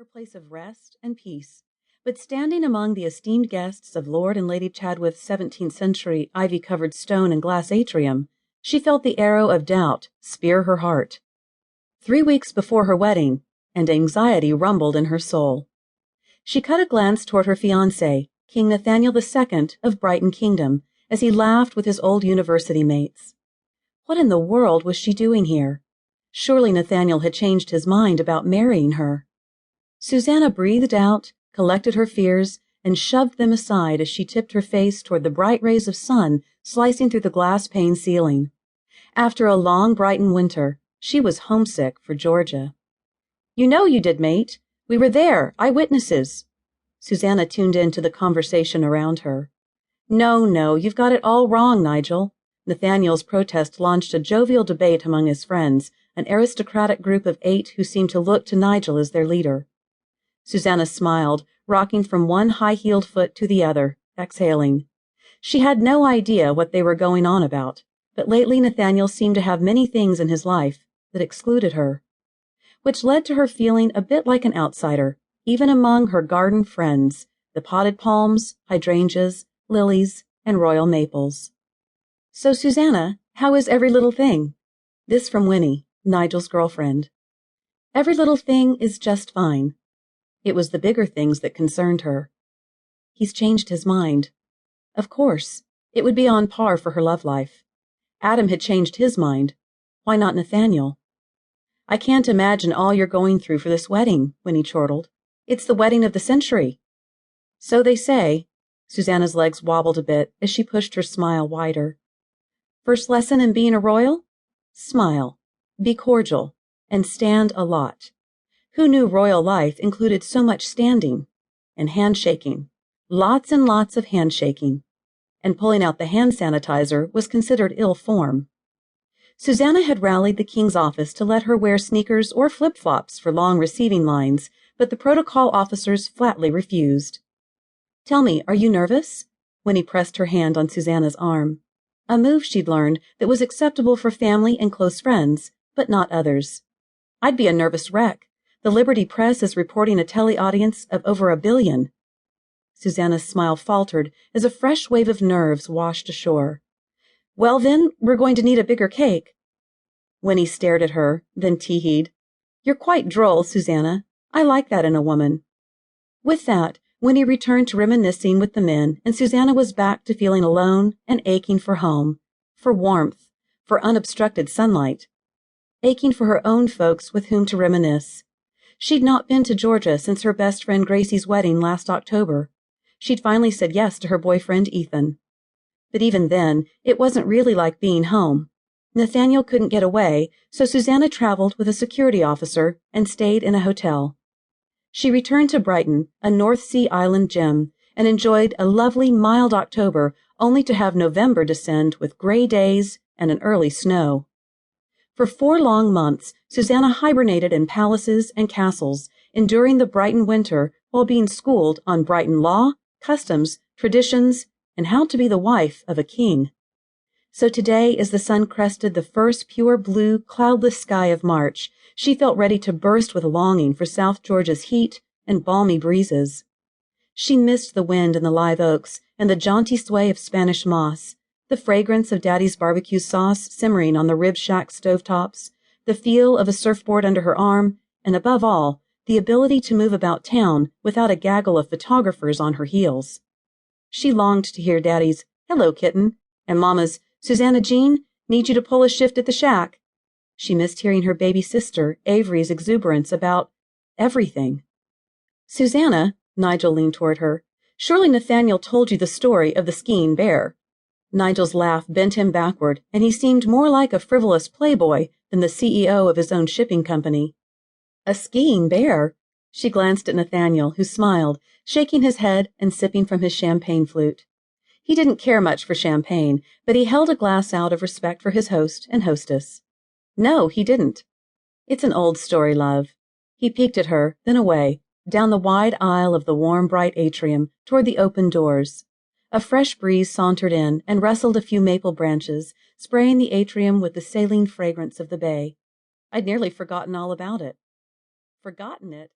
her place of rest and peace, but standing among the esteemed guests of Lord and Lady Chadwith's 17th century ivy-covered stone and glass atrium, she felt the arrow of doubt spear her heart. 3 weeks before her wedding, and anxiety rumbled in her soul. She cut a glance toward her fiancé, King Nathaniel II of Brighton Kingdom, as he laughed with his old university mates. What in the world was she doing here? Surely Nathaniel had changed his mind about marrying her. Susanna breathed out, collected her fears, and shoved them aside as she tipped her face toward the bright rays of sun slicing through the glass-pane ceiling. After a long Brighton winter, she was homesick for Georgia. "You know you did, mate. We were there, eyewitnesses." Susanna tuned in to the conversation around her. No, you've got it all wrong, Nigel." Nathaniel's protest launched a jovial debate among his friends, an aristocratic group of 8 who seemed to look to Nigel as their leader. Susanna smiled, rocking from one high-heeled foot to the other, exhaling. She had no idea what they were going on about, but lately Nathaniel seemed to have many things in his life that excluded her, which led to her feeling a bit like an outsider, even among her garden friends, the potted palms, hydrangeas, lilies, and royal maples. "So, Susanna, how is every little thing?" This from Winnie, Nigel's girlfriend. Every little thing is just fine. It was the bigger things that concerned her. He's changed his mind. Of course, it would be on par for her love life. Adam had changed his mind. Why not Nathaniel? "I can't imagine all you're going through for this wedding," Winnie chortled. "It's the wedding of the century." "So they say." Susanna's legs wobbled a bit as she pushed her smile wider. "First lesson in being a royal? Smile, be cordial, and stand a lot." Who knew royal life included so much standing and handshaking, lots and lots of handshaking, and pulling out the hand sanitizer was considered ill form. Susanna had rallied the King's office to let her wear sneakers or flip-flops for long receiving lines, but the protocol officers flatly refused. "Tell me, are you nervous?" Winnie pressed her hand on Susanna's arm, a move she'd learned that was acceptable for family and close friends, but not others. "I'd be a nervous wreck. The Liberty Press is reporting a tele-audience of over 1 billion. Susanna's smile faltered as a fresh wave of nerves washed ashore. "Well then, we're going to need a bigger cake." Winnie stared at her, then tee-heed. "You're quite droll, Susanna. I like that in a woman." With that, Winnie returned to reminiscing with the men, and Susanna was back to feeling alone and aching for home, for warmth, for unobstructed sunlight, aching for her own folks with whom to reminisce. She'd not been to Georgia since her best friend Gracie's wedding last October. She'd finally said yes to her boyfriend Ethan. But even then, it wasn't really like being home. Nathaniel couldn't get away, so Susanna traveled with a security officer and stayed in a hotel. She returned to Brighton, a North Sea island gem, and enjoyed a lovely, mild October, only to have November descend with gray days and an early snow. For 4 long months, Susanna hibernated in palaces and castles, enduring the Brighton winter while being schooled on Brighton law, customs, traditions, and how to be the wife of a king. So today, as the sun crested the first pure blue, cloudless sky of March, she felt ready to burst with longing for South Georgia's heat and balmy breezes. She missed the wind in the live oaks and the jaunty sway of Spanish moss, the fragrance of Daddy's barbecue sauce simmering on the rib shack stovetops, the feel of a surfboard under her arm, and above all, the ability to move about town without a gaggle of photographers on her heels. She longed to hear Daddy's "Hello, kitten," and Mama's "Susanna Jean, need you to pull a shift at the shack." She missed hearing her baby sister, Avery's exuberance about everything. "Susanna," Nigel leaned toward her, "surely Nathaniel told you the story of the skiing bear." Nigel's laugh bent him backward, and he seemed more like a frivolous playboy than the CEO of his own shipping company. "A skiing bear?" She glanced at Nathaniel, who smiled, shaking his head and sipping from his champagne flute. He didn't care much for champagne, but he held a glass out of respect for his host and hostess. "No, he didn't." "It's an old story, love." He peeked at her, then away, down the wide aisle of the warm, bright atrium, toward the open doors. A fresh breeze sauntered in and rustled a few maple branches, spraying the atrium with the saline fragrance of the bay. I'd nearly forgotten all about it. Forgotten it?